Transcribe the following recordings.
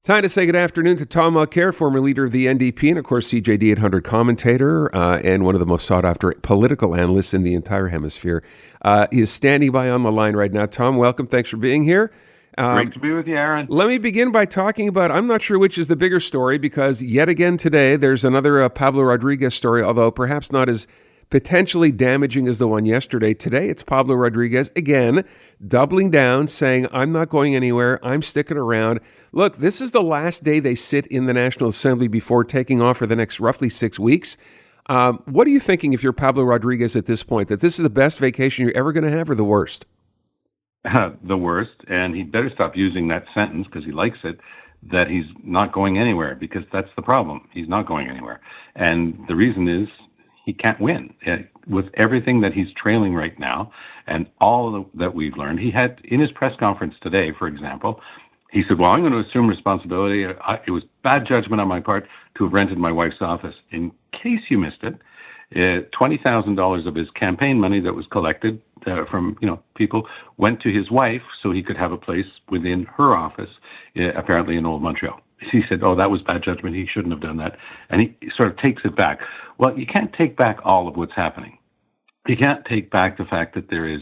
Time to say good afternoon to Tom Mulcair, former leader of the NDP and, of course, CJAD 800 commentator and one of the most sought-after political analysts in the entire hemisphere. He is standing by on the line right now. Tom, welcome. Thanks for being here. Great to be with you, Aaron. Let me begin by talking about, I'm not sure which is the bigger story, because yet again today there's another Pablo Rodriguez story, although perhaps not as potentially damaging as the one yesterday. Today it's Pablo Rodriguez, again, doubling down, saying, I'm not going anywhere, I'm sticking around. Look, this is the last day they sit in the National Assembly before taking off for the next roughly 6 weeks. What are you thinking if you're Pablo Rodriguez at this point, that this is the best vacation you're ever going to have or the worst? The worst, and he'd better stop using that sentence because he likes it, that he's not going anywhere, because that's the problem. He's not going anywhere. And the reason is he can't win. With everything that he's trailing right now and all that we've learned, he had in his press conference today, for example, he said, well, I'm going to assume responsibility. It was bad judgment on my part to have rented my wife's office. In case you missed it, $20,000 of his campaign money that was collected from people went to his wife so he could have a place within her office, apparently in Old Montreal. He said, oh, that was bad judgment. He shouldn't have done that. And he sort of takes it back. Well, you can't take back all of what's happening. You can't take back the fact that there is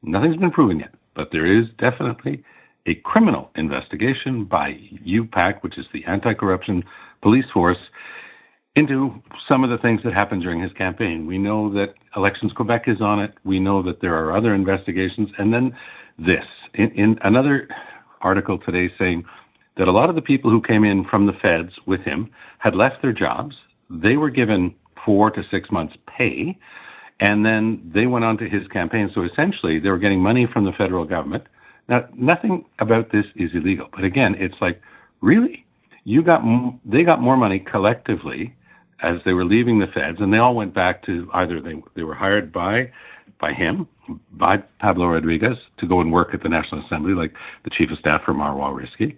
nothing's been proven yet, but there is definitely a criminal investigation by UPAC, which is the anti-corruption police force, into some of the things that happened during his campaign. We know that Elections Quebec is on it. We know that there are other investigations. And then this, in another article today saying that a lot of the people who came in from the feds with him had left their jobs. They were given 4 to 6 months pay, and then they went on to his campaign. So essentially, they were getting money from the federal government. Now, nothing about this is illegal. But again, it's like, really? They got more money collectively as they were leaving the feds, and they all went back to either they were hired by him, by Pablo Rodriguez, to go and work at the National Assembly, like the chief of staff for Marwa Risky,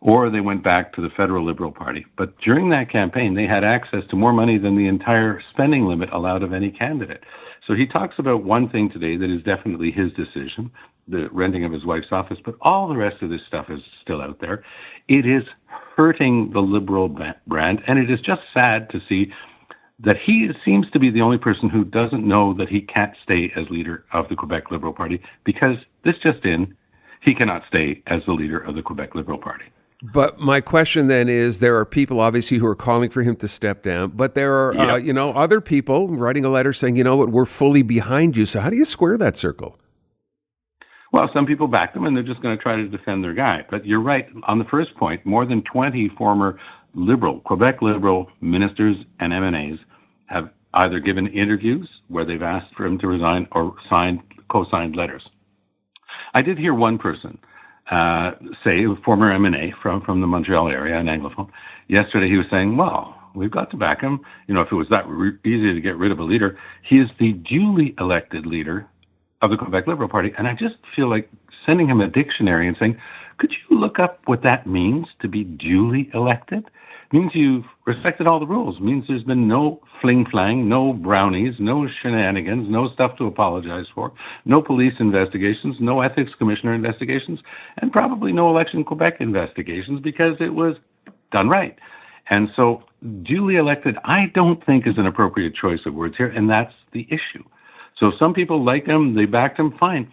or they went back to the federal Liberal Party. But during that campaign, they had access to more money than the entire spending limit allowed of any candidate. So he talks about one thing today that is definitely his decision, the renting of his wife's office, but all the rest of this stuff is still out there. It is hurting the Liberal brand, and it is just sad to see that he seems to be the only person who doesn't know that he can't stay as leader of the Quebec Liberal Party, because this just in, he cannot stay as the leader of the Quebec Liberal Party. But my question then is, there are people obviously who are calling for him to step down, but there are, other people writing a letter saying, you know what, we're fully behind you. So how do you square that circle? Well, some people back them and they're just going to try to defend their guy. But you're right. On the first point, more than 20 former Quebec Liberal ministers and MNAs have either given interviews where they've asked for him to resign or co-signed letters. I did hear one person say, a former MNA from the Montreal area, an Anglophone, yesterday he was saying, well, we've got to back him. If it was that easy to get rid of a leader, he is the duly elected leader of the Quebec Liberal Party. And I just feel like sending him a dictionary and saying, could you look up what that means to be duly elected? It means you've respected all the rules. It means there's been no fling-flang, no brownies, no shenanigans, no stuff to apologize for, no police investigations, no ethics commissioner investigations, and probably no Election Quebec investigations, because it was done right. And so duly elected, I don't think is an appropriate choice of words here, and that's the issue. So some people like him, they backed him, fine.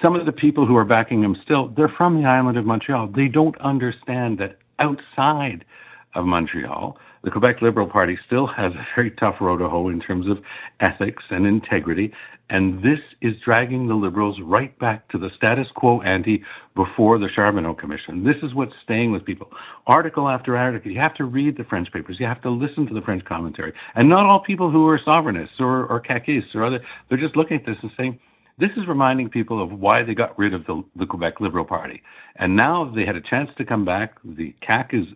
Some of the people who are backing him still, they're from the island of Montreal. They don't understand that outside of Montreal, the Quebec Liberal Party still has a very tough road to hoe in terms of ethics and integrity, and this is dragging the Liberals right back to the status quo ante before the Charbonneau Commission. This is what's staying with people. Article after article, you have to read the French papers, you have to listen to the French commentary, and not all people who are sovereignists or caquistes or other, they're just looking at this and saying, this is reminding people of why they got rid of the Quebec Liberal Party. And now they had a chance to come back. The CAQ is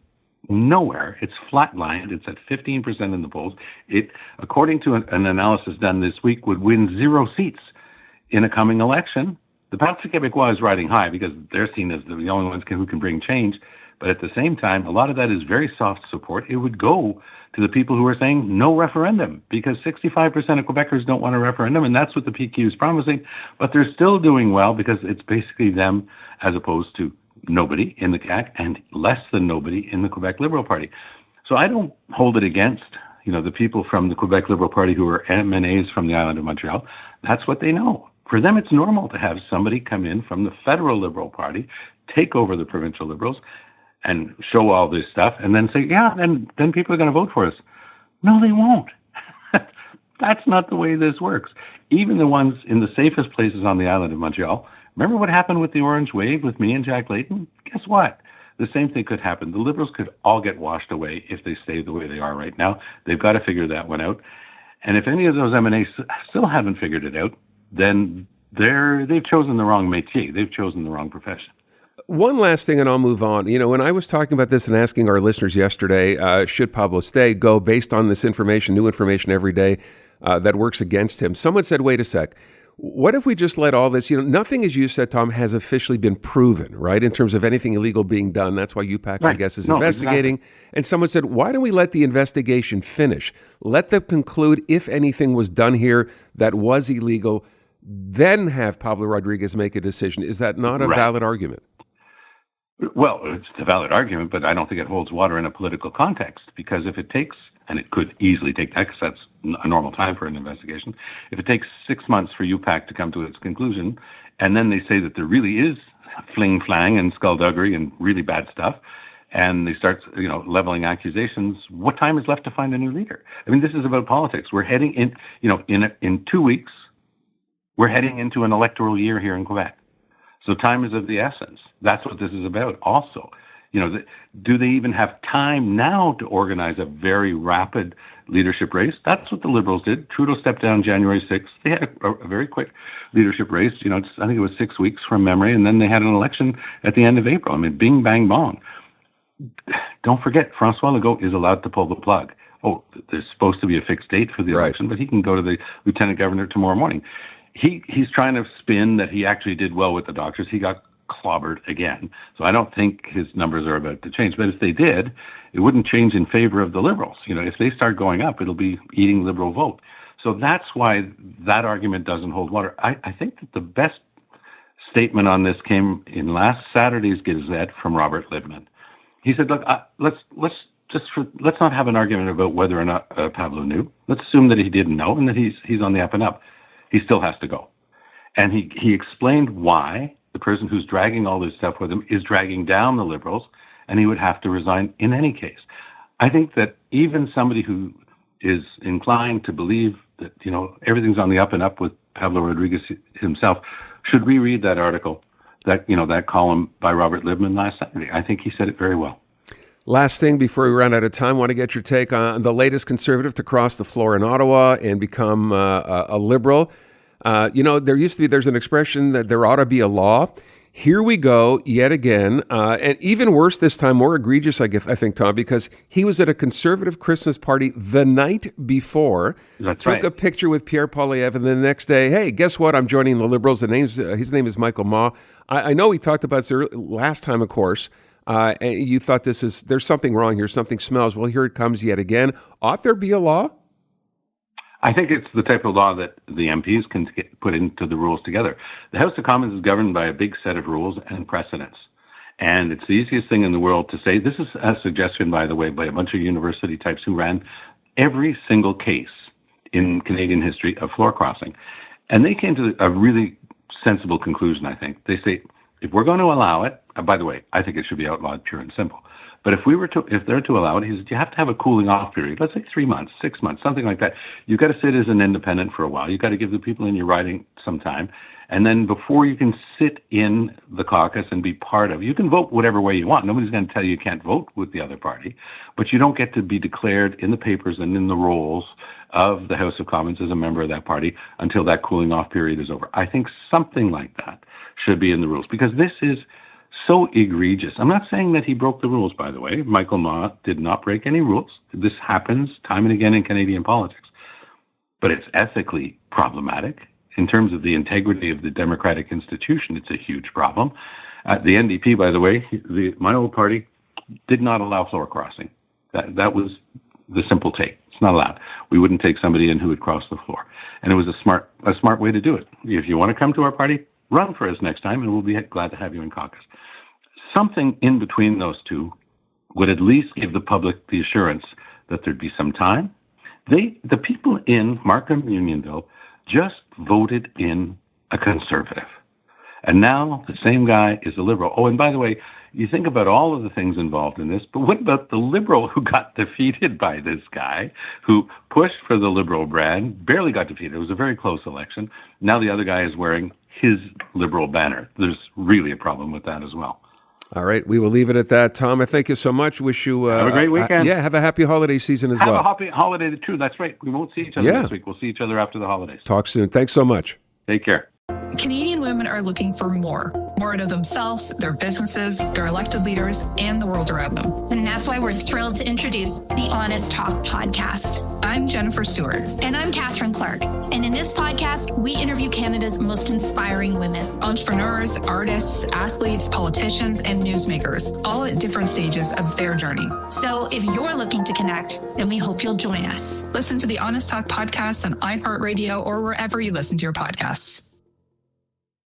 nowhere. It's flatlined. It's at 15% in the polls. It, according to an analysis done this week, would win 0 seats in a coming election. The Parti Québécois is riding high because they're seen as the only ones who can bring change. But at the same time, a lot of that is very soft support. It would go to the people who are saying no referendum, because 65% of Quebecers don't want a referendum, and that's what the PQ is promising. But they're still doing well because it's basically them as opposed to nobody in the CAQ and less than nobody in the Quebec Liberal Party. So I don't hold it against, the people from the Quebec Liberal Party who are MNAs from the island of Montreal. That's what they know. For them, it's normal to have somebody come in from the federal Liberal Party, take over the provincial Liberals, and show all this stuff, and then say, then people are going to vote for us. No, they won't. That's not the way this works. Even the ones in the safest places on the island of Montreal, remember what happened with the Orange Wave with me and Jack Layton? Guess what? The same thing could happen. The Liberals could all get washed away if they stay the way they are right now. They've got to figure that one out. And if any of those MNAs still haven't figured it out, then they've chosen the wrong métier. They've chosen the wrong profession. One last thing, and I'll move on. When I was talking about this and asking our listeners yesterday, should Pablo stay, go based on this information, new information every day that works against him, someone said, wait a sec. What if we just let all this, nothing, as you said, Tom, has officially been proven, right, in terms of anything illegal being done. That's why UPAC, right. I guess, is investigating. Exactly. And someone said, why don't we let the investigation finish? Let them conclude if anything was done here that was illegal, then have Pablo Rodriguez make a decision. Is that not a valid argument? Well, it's a valid argument, but I don't think it holds water in a political context, because if it takes, and it could easily take that, because that's a normal time for an investigation, if it takes 6 months for UPAC to come to its conclusion, and then they say that there really is fling-flang and skullduggery and really bad stuff, and they start, leveling accusations, what time is left to find a new leader? I mean, this is about politics. We're heading in, in 2 weeks, we're heading into an electoral year here in Quebec. So time is of the essence. That's what this is about also. Do they even have time now to organize a very rapid leadership race? That's what the Liberals did. Trudeau stepped down January 6th. They had a very quick leadership race. I think it was 6 weeks from memory, and then they had an election at the end of April. I mean, bing, bang, bong. Don't forget, François Legault is allowed to pull the plug. Oh, there's supposed to be a fixed date for the election, but he can go to the lieutenant governor tomorrow morning. He's trying to spin that he actually did well with the doctors. He got clobbered again. So I don't think his numbers are about to change. But if they did, it wouldn't change in favor of the Liberals. If they start going up, it'll be eating Liberal vote. So that's why that argument doesn't hold water. I think that the best statement on this came in last Saturday's Gazette from Robert Libman. He said, look, let's not have an argument about whether or not Pablo knew. Let's assume that he didn't know and that he's on the up and up. He still has to go. And he explained why the person who's dragging all this stuff with him is dragging down the Liberals, and he would have to resign in any case. I think that even somebody who is inclined to believe that, everything's on the up and up with Pablo Rodriguez himself should reread that article, that column by Robert Libman last Saturday. I think he said it very well. Last thing before we run out of time, I want to get your take on the latest Conservative to cross the floor in Ottawa and become a Liberal. There's an expression that there ought to be a law. Here we go yet again, and even worse this time, more egregious, I think, Tom, because he was at a Conservative Christmas party the night before, took a picture with Pierre Poilievre, and then the next day, hey, guess what? I'm joining the Liberals. His name is Michael Ma. I know we talked about this last time, of course. And you thought there's something wrong here, something smells. Well, here it comes yet again. Ought there be a law? I think it's the type of law that the MPs can put into the rules together. The House of Commons is governed by a big set of rules and precedents. And it's the easiest thing in the world to say, this is a suggestion, by the way, by a bunch of university types who ran every single case in Canadian history of floor crossing. And they came to a really sensible conclusion, I think. They say, if we're going to allow it, by the way, I think it should be outlawed, pure and simple. But if they're to allow it, you have to have a cooling off period. Let's say 3 months, 6 months, something like that. You've got to sit as an independent for a while. You've got to give the people in your riding some time. And then before you can sit in the caucus and be part of, you can vote whatever way you want. Nobody's going to tell you can't vote with the other party. But you don't get to be declared in the papers and in the rolls of the House of Commons as a member of that party until that cooling off period is over. I think something like that should be in the rules, because this is so egregious. I'm not saying that he broke the rules, by the way. Michael Ma did not break any rules. This happens time and again in Canadian politics. But it's ethically problematic. In terms of the integrity of the democratic institution, it's a huge problem. The NDP, by the way, my old party, did not allow floor crossing. That was the simple take. It's not allowed. We wouldn't take somebody in who had crossed the floor. And it was a smart way to do it. If you want to come to our party, run for us next time, and we'll be glad to have you in caucus. something in between those two would at least give the public the assurance that there'd be some time. The people in Markham Unionville just voted in a conservative. And now the same guy is a liberal. Oh, and by the way, you think about all of the things involved in this, but what about the liberal who got defeated by this guy, who pushed for the liberal brand, barely got defeated? It was a very close election. Now the other guy is wearing his liberal banner. There's really a problem with that as well. All right, we will leave it at that. Tom, I thank you so much. Wish you have a great weekend. Have a happy holiday season as well. Have a happy holiday too. That's right. We won't see each other this week. We'll see each other after the holidays. Talk soon. Thanks so much. Take care. Canadian women are looking for more out of themselves, their businesses, their elected leaders, and the world around them. And that's why we're thrilled to introduce the Honest Talk podcast. I'm Jennifer Stewart. And I'm Catherine Clark. And in this podcast, we interview Canada's most inspiring women. Entrepreneurs, artists, athletes, politicians, and newsmakers, all at different stages of their journey. So if you're looking to connect, then we hope you'll join us. Listen to the Honest Talk podcast on iHeartRadio or wherever you listen to your podcasts.